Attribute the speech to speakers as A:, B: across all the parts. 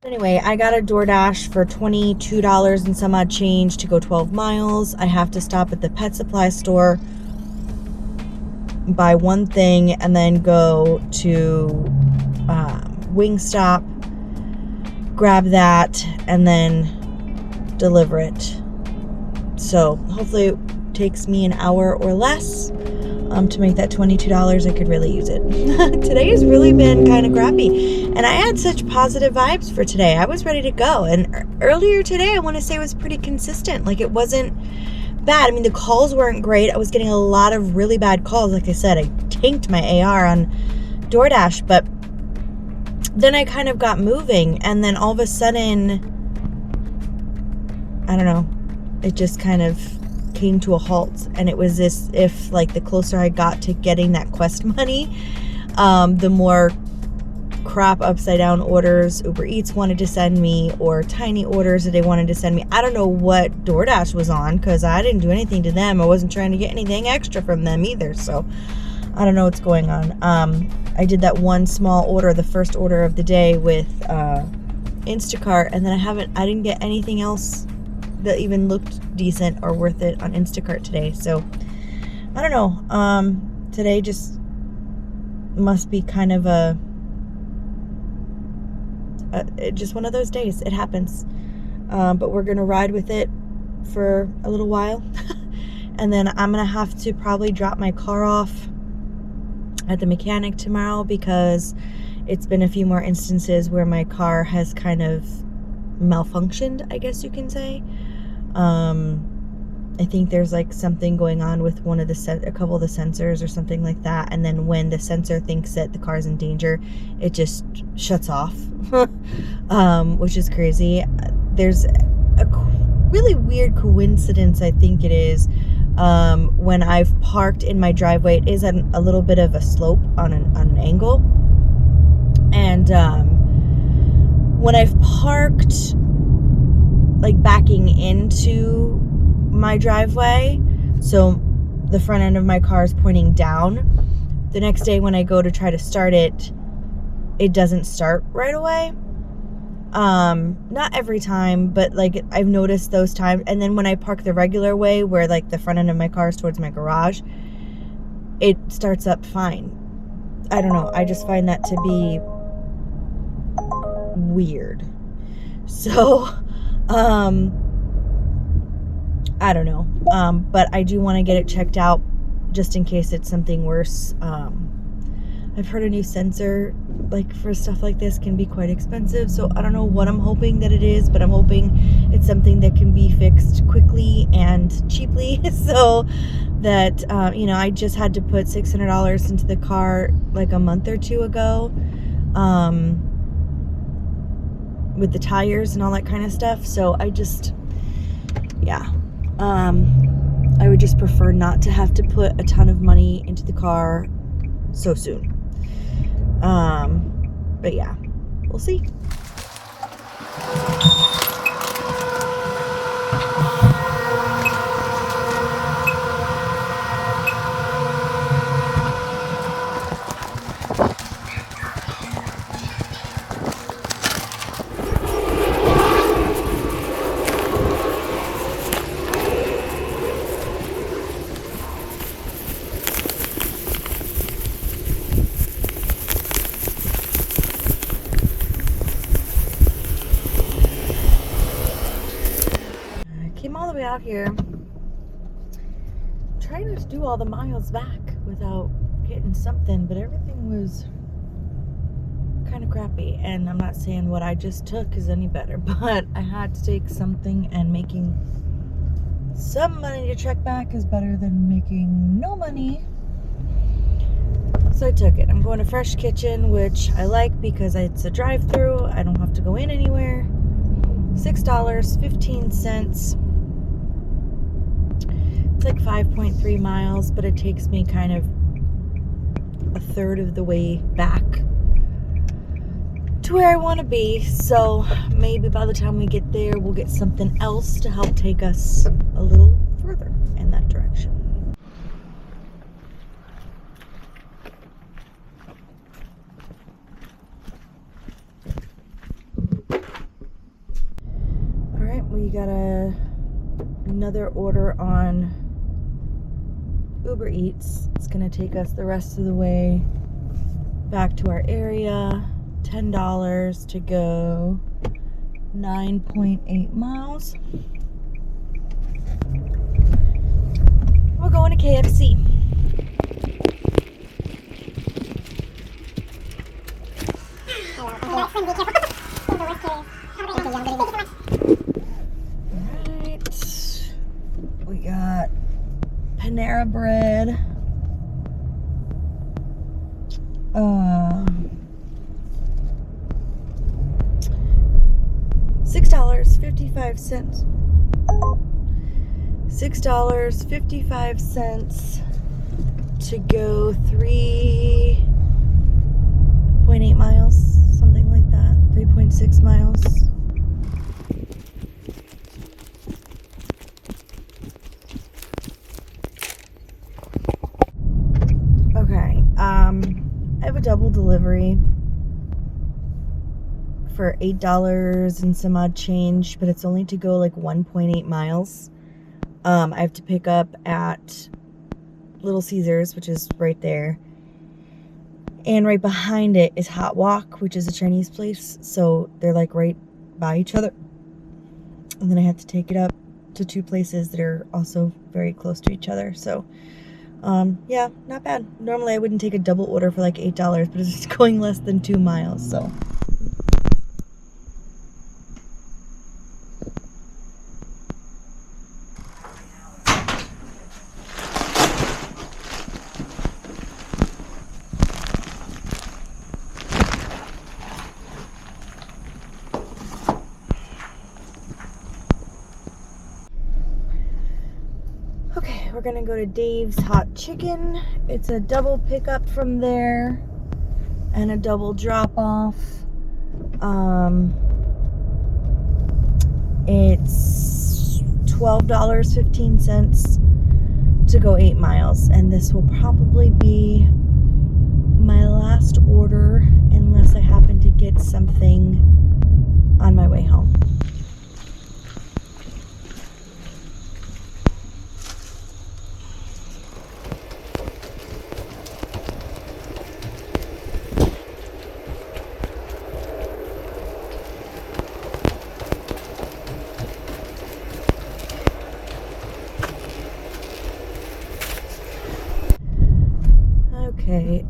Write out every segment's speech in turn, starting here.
A: Anyway, I got a DoorDash for $22 and some odd change to go 12 miles. I have to stop at the pet supply store, buy one thing, and then go to Wingstop, grab that, and then deliver it. So hopefully it takes me an hour or less to make that $22. I could really use it. Today has really been kind of crappy, and I had such positive vibes for today. I was ready to go, and earlier today I want to say was pretty consistent. Like, it wasn't bad. I mean, the calls weren't great. I was getting a lot of really bad calls. Like I said, I tanked my AR on DoorDash, but then I kind of got moving, and then all of a sudden, I don't know, it just kind of came to a halt. And it was as if, like, the closer I got to getting that Quest money, the more crap upside down orders Uber Eats wanted to send me, or tiny orders that they wanted to send me. I don't know what DoorDash was on, because I didn't do anything to them. I wasn't trying to get anything extra from them either, so I don't know what's going on. I did that one small order, the first order of the day, with Instacart, and then I didn't get anything else that even looked decent or worth it on Instacart today. So I don't know. Today just must be kind of just one of those days. It happens. But we're gonna ride with it for a little while. And then I'm gonna have to probably drop my car off at the mechanic tomorrow, because it's been a few more instances where my car has kind of malfunctioned, I guess you can say. I think there's like something going on with one of a couple of the sensors or something like that, and then when the sensor thinks that the car's in danger, it just shuts off. Which is crazy. There's a really weird coincidence, I think it is, when I've parked in my driveway. It is a little bit of a slope on an angle, and when I've parked like backing into my driveway, so the front end of my car is pointing down, the next day when I go to try to start it, it doesn't start right away. Not every time, but like I've noticed those times. And then when I park the regular way, where like the front end of my car is towards my garage, it starts up fine. I don't know. I just find that to be weird. So, I don't know. But I do want to get it checked out just in case it's something worse. I've heard a new sensor, like, for stuff like this can be quite expensive, so I don't know what I'm hoping that it is, but I'm hoping it's something that can be fixed quickly and cheaply, so that, I just had to put $600 into the car like a month or two ago, with the tires and all that kind of stuff, so I just, yeah, I would just prefer not to have to put a ton of money into the car so soon. But yeah, we'll see. Came all the way out here, trying to do all the miles back without getting something, but everything was kind of crappy. And I'm not saying what I just took is any better, but I had to take something, and making some money to trek back is better than making no money. So I took it. I'm going to Fresh Kitchen, which I like because it's a drive-through. I don't have to go in anywhere. $6.15. It's like 5.3 miles, but it takes me kind of a third of the way back to where I want to be. So maybe by the time we get there, we'll get something else to help take us a little further in that direction. got another order on Uber Eats. It's gonna take us the rest of the way back to our area. $10 to go 9.8 miles. We're going to KFC. Alright. We got Panera Bread. $6.55. $6.55 to go 3.8 miles, something like that. 3.6 miles. Okay, I have a double delivery for $8 and some odd change, but it's only to go like 1.8 miles. I have to pick up at Little Caesars, which is right there. And right behind it is Hot Wok, which is a Chinese place. So they're like right by each other. And then I have to take it up to two places that are also very close to each other. So, yeah, not bad. Normally I wouldn't take a double order for like $8, but it's going less than 2 miles, so. We're gonna go to Dave's Hot Chicken. It's a double pickup from there and a double drop off. It's $12.15 to go 8 miles, and this will probably be my last order unless I happen to get something on my way home. Okay,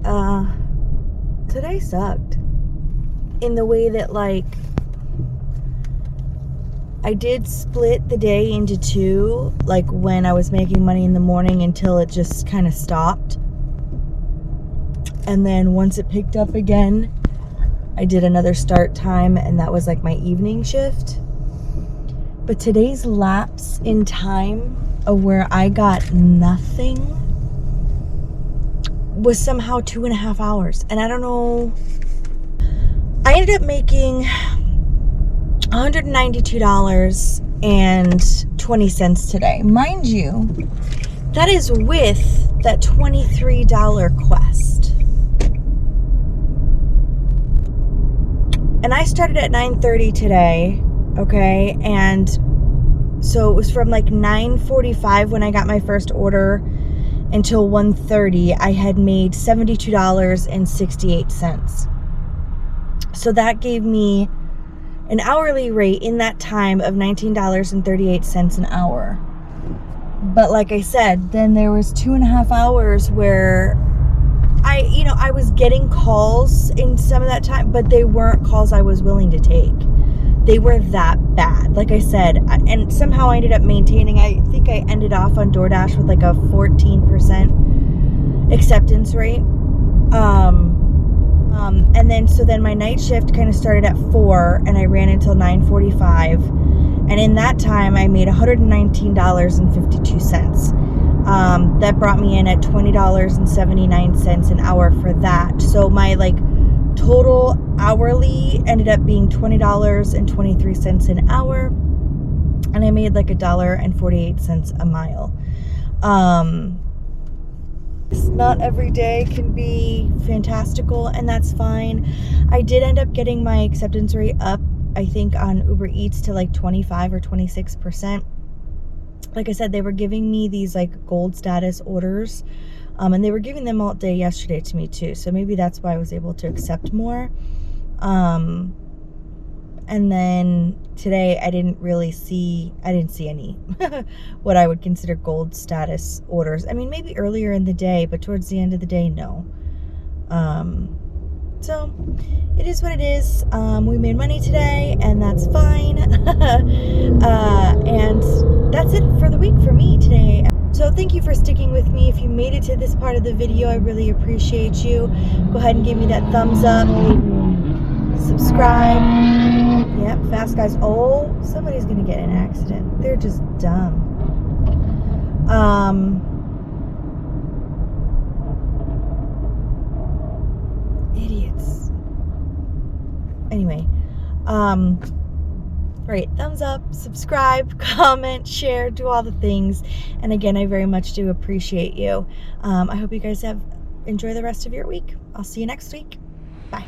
A: today sucked in the way that, like, I did split the day into two, like when I was making money in the morning until it just kind of stopped. And then once it picked up again, I did another start time, and that was like my evening shift. But today's lapse in time of where I got nothing was somehow 2.5 hours. And I don't know, I ended up making $192.20 today. Mind you, that is with that $23 Quest. And I started at 9:30 today, okay? And so it was from like 9:45 when I got my first order until 1:30, I had made $72.68. So that gave me an hourly rate in that time of $19.38 an hour. But like I said, then there was 2.5 hours where I was getting calls in some of that time, but they weren't calls I was willing to take. They were that bad. Like I said, and somehow I ended up maintaining, I think I ended off on DoorDash with like a 14% acceptance rate. And then, so then my night shift kind of started at 4 and I ran until 9:45. And in that time, I made $119.52. That brought me in at $20.79 an hour for that. So my like total hourly ended up being $20.23 an hour, and I made like $1.48 a mile. Not every day can be fantastical, and that's fine. I did end up getting my acceptance rate up I think on Uber Eats to like 25 or 26%. Like I said, they were giving me these like gold status orders, and they were giving them all day yesterday to me too. So maybe that's why I was able to accept more. And then today I didn't see any what I would consider gold status orders. I mean, maybe earlier in the day, but towards the end of the day, no. So it is what it is. We made money today, and that's fine. And that's it for the week for me today. So thank you for sticking with me. If you made it to this part of the video, I really appreciate you. Go ahead and give me that thumbs up. Subscribe. Yep, fast guys. Oh, somebody's gonna get in an accident. They're just dumb. Idiots. Anyway, right, thumbs up, subscribe, comment, share, do all the things. And again, I very much do appreciate you. I hope you guys enjoy the rest of your week. I'll see you next week. Bye.